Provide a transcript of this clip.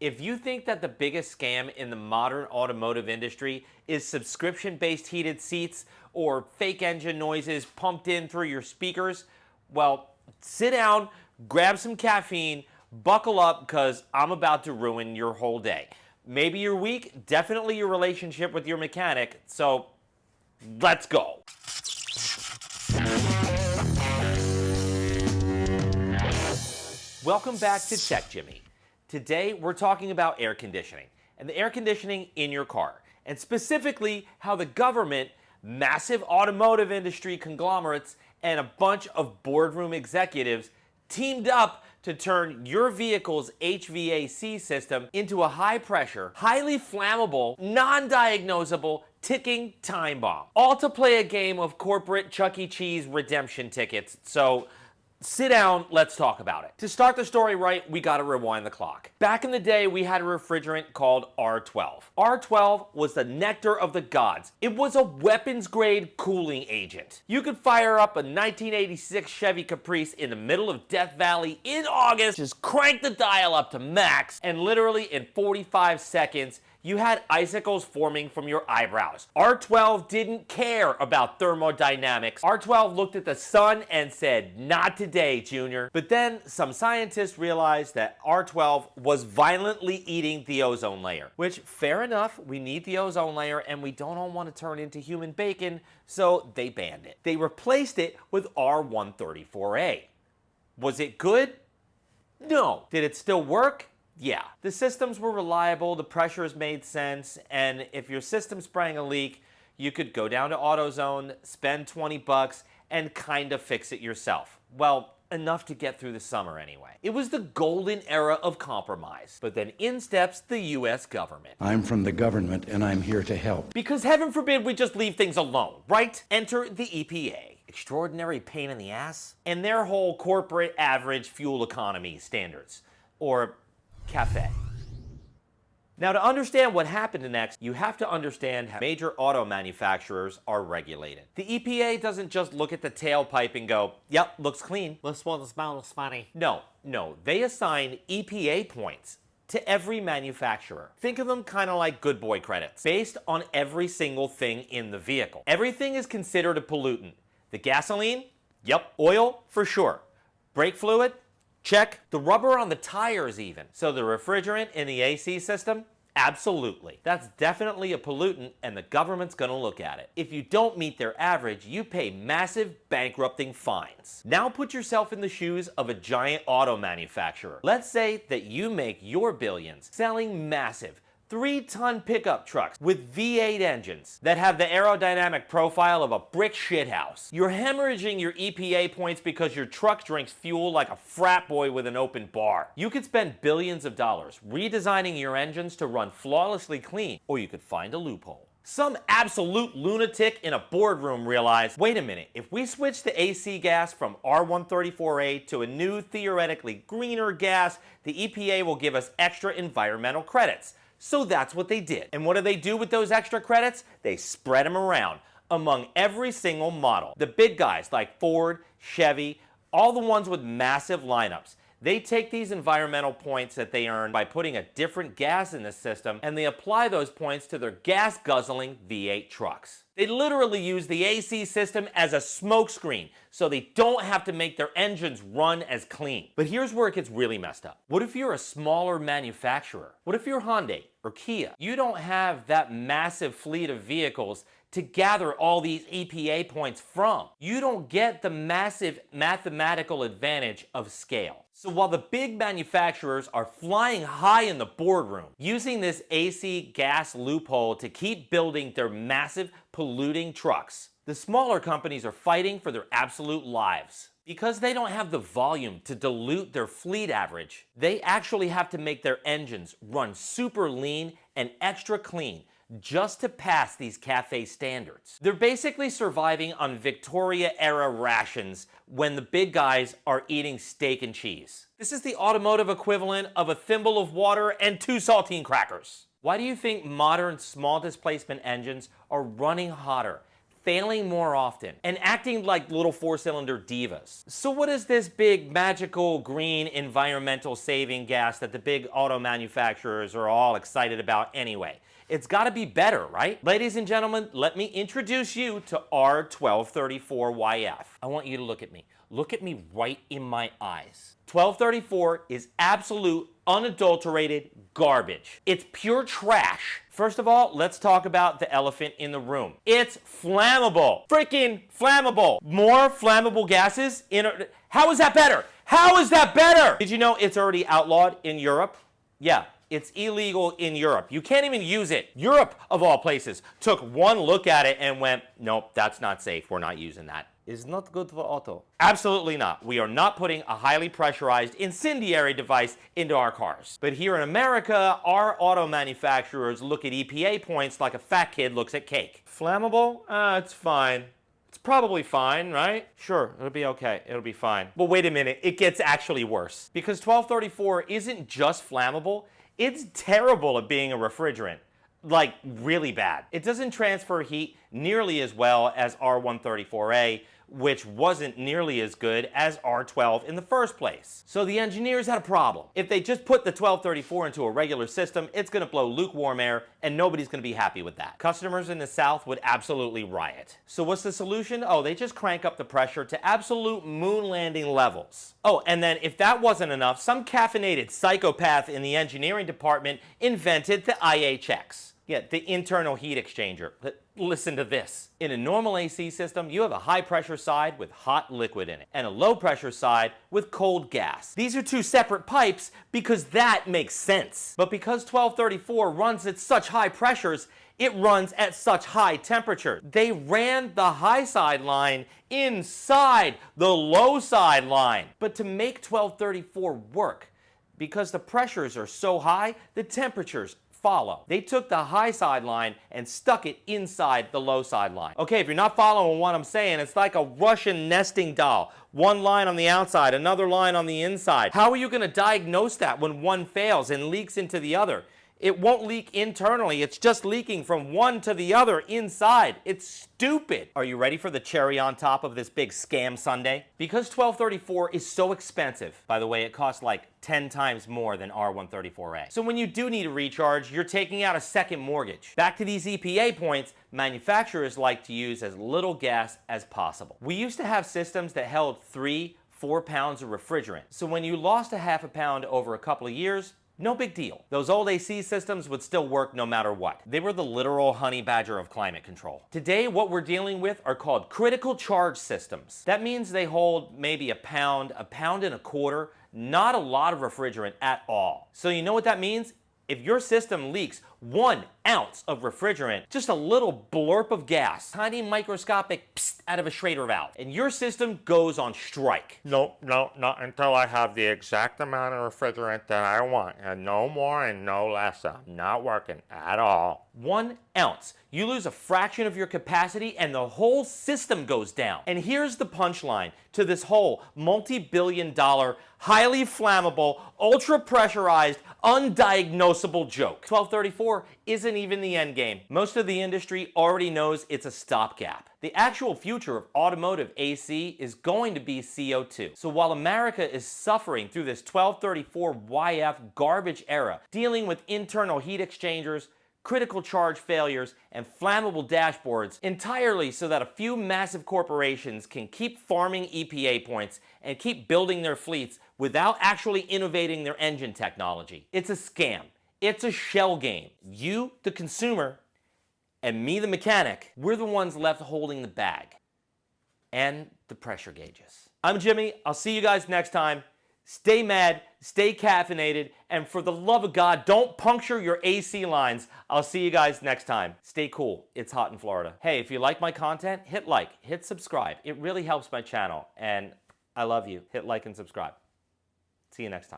If you think that the biggest scam in the modern automotive industry is subscription-based heated seats or fake engine noises pumped in through your speakers, well, sit down, grab some caffeine, buckle up, because I'm about to ruin your whole day. Maybe your week, definitely your relationship with your mechanic, so let's go. Welcome back to Tech Jimmy. Today, we're talking about air conditioning and the air conditioning in your car, and specifically how the government, massive automotive industry conglomerates, and a bunch of boardroom executives teamed up to turn your vehicle's HVAC system into a high-pressure, highly flammable, non-diagnosable, ticking time bomb. All to play a game of corporate Chuck E. Cheese redemption tickets. So sit down, let's talk about it. To start the story right, we gotta rewind the clock. Back in the day, we had a refrigerant called R12. R12 was the nectar of the gods. It was a weapons-grade cooling agent. You could fire up a 1986 Chevy Caprice in the middle of Death Valley in August, just crank the dial up to max, and literally in 45 seconds, you had icicles forming from your eyebrows. R12 didn't care about thermodynamics. R12 looked at the sun and said, "Not today, Junior." But then some scientists realized that R12 was violently eating the ozone layer, which, fair enough, we need the ozone layer and we don't all want to turn into human bacon, so they banned it. They replaced it with R134A. Was it good? No. Did it still work? Yeah. The systems were reliable, the pressures made sense, and if your system sprang a leak, you could go down to AutoZone, spend 20 bucks, and kind of fix it yourself. Well, enough to get through the summer anyway. It was the golden era of compromise. But then in steps the US government. I'm from the government and I'm here to help. Because heaven forbid we just leave things alone, right? Enter the EPA. Extraordinary pain in the ass. And their whole corporate average fuel economy standards. Or cafe. Now, to understand what happened next, you have to understand how major auto manufacturers are regulated. The EPA doesn't just look at the tailpipe and go, "Yep, looks clean. This one smells funny." No, they assign EPA points to every manufacturer. Think of them kind of like good boy credits, based on every single thing in the vehicle. Everything is considered a pollutant. The gasoline? Yep. Oil? For sure. Brake fluid? Check. The rubber on the tires even. So the refrigerant in the AC system? Absolutely. That's definitely a pollutant and the government's gonna look at it. If you don't meet their average, you pay massive bankrupting fines. Now put yourself in the shoes of a giant auto manufacturer. Let's say that you make your billions selling massive 3-ton pickup trucks with V8 engines that have the aerodynamic profile of a brick shithouse. You're hemorrhaging your EPA points because your truck drinks fuel like a frat boy with an open bar. You could spend billions of dollars redesigning your engines to run flawlessly clean, or you could find a loophole. Some absolute lunatic in a boardroom realized, wait a minute, if we switch the AC gas from R134A to a new, theoretically greener gas, the EPA will give us extra environmental credits. So that's what they did. And what do they do with those extra credits? They spread them around among every single model. The big guys like Ford, Chevy, all the ones with massive lineups. They take these environmental points that they earn by putting a different gas in the system, and they apply those points to their gas-guzzling V8 trucks. They literally use the AC system as a smokescreen, so they don't have to make their engines run as clean. But here's where it gets really messed up. What if you're a smaller manufacturer? What if you're Hyundai or Kia? You don't have that massive fleet of vehicles to gather all these EPA points from. You don't get the massive mathematical advantage of scale. So while the big manufacturers are flying high in the boardroom, using this AC gas loophole to keep building their massive polluting trucks, the smaller companies are fighting for their absolute lives. Because they don't have the volume to dilute their fleet average, they actually have to make their engines run super lean and extra clean just to pass these cafe standards. They're basically surviving on Victoria-era rations when the big guys are eating steak and cheese. This is the automotive equivalent of a thimble of water and 2 saltine crackers. Why do you think modern small displacement engines are running hotter, failing more often and acting like little four-cylinder divas. So what is this big magical green environmental saving gas that the big auto manufacturers are all excited about anyway? It's got to be better, right? Ladies and gentlemen, let me introduce you to R1234YF. I want you to look at me. Look at me right in my eyes. 1234 is absolute, unadulterated garbage. It's pure trash. First of all, let's talk about the elephant in the room. It's flammable. Freaking flammable. More flammable gases in a... How is that better? How is that better? Did you know it's already outlawed in Europe? Yeah. It's illegal in Europe. You can't even use it. Europe, of all places, took one look at it and went, nope, that's not safe. We're not using that. It's not good for auto. Absolutely not. We are not putting a highly pressurized incendiary device into our cars. But here in America, our auto manufacturers look at EPA points like a fat kid looks at cake. Flammable? It's fine. It's probably fine, right? Sure, it'll be okay. It'll be fine. But wait a minute, it gets actually worse. Because 1234 isn't just flammable, it's terrible at being a refrigerant. Like, really bad. It doesn't transfer heat nearly as well as R134A, which wasn't nearly as good as R12 in the first place. So the engineers had a problem. If they just put the 1234 into a regular system, it's gonna blow lukewarm air, and nobody's gonna be happy with that. Customers in the South would absolutely riot. So what's the solution? Oh, they just crank up the pressure to absolute moon landing levels. Oh, and then if that wasn't enough, some caffeinated psychopath in the engineering department invented the IHX. Yeah, the internal heat exchanger. But listen to this. In a normal AC system, you have a high pressure side with hot liquid in it, and a low pressure side with cold gas. These are two separate pipes because that makes sense. But because 1234 runs at such high pressures, it runs at such high temperature. They ran the high side line inside the low side line. But to make 1234 work, because the pressures are so high, the temperatures follow. They took the high side line and stuck it inside the low side line. Okay, if you're not following what I'm saying, it's like a Russian nesting doll. One line on the outside, another line on the inside. How are you going to diagnose that when one fails and leaks into the other? It won't leak internally. It's just leaking from one to the other inside. It's stupid. Are you ready for the cherry on top of this big scam sundae? Because 1234 is so expensive, by the way, it costs like 10 times more than R134A. So when you do need a recharge, you're taking out a second mortgage. Back to these EPA points, manufacturers like to use as little gas as possible. We used to have systems that held 3-4 pounds of refrigerant. So when you lost a half a pound over a couple of years, no big deal. Those old AC systems would still work no matter what. They were the literal honey badger of climate control. Today, what we're dealing with are called critical charge systems. That means they hold maybe a pound and a quarter, not a lot of refrigerant at all. So you know what that means? If your system leaks 1 ounce of refrigerant, just a little blurp of gas, tiny microscopic psst out of a Schrader valve, and your system goes on strike. No, not until I have the exact amount of refrigerant that I want, and no more and no less. Not working at all. 1 ounce. You lose a fraction of your capacity and the whole system goes down. And here's the punchline to this whole multi-billion-dollar, highly flammable, ultra-pressurized, undiagnosable joke. 1234 isn't even the end game. Most of the industry already knows it's a stopgap. The actual future of automotive AC is going to be CO2. So while America is suffering through this 1234YF garbage era, dealing with internal heat exchangers, critical charge failures, and flammable dashboards entirely so that a few massive corporations can keep farming EPA points and keep building their fleets without actually innovating their engine technology. It's a scam. It's a shell game. You, the consumer, and me, the mechanic, we're the ones left holding the bag and the pressure gauges. I'm Jimmy. I'll see you guys next time. Stay mad, stay caffeinated, and for the love of God, don't puncture your AC lines. I'll see you guys next time. Stay cool. It's hot in Florida. Hey, if you like my content, hit like, hit subscribe. It really helps my channel, and I love you. Hit like and subscribe. See you next time.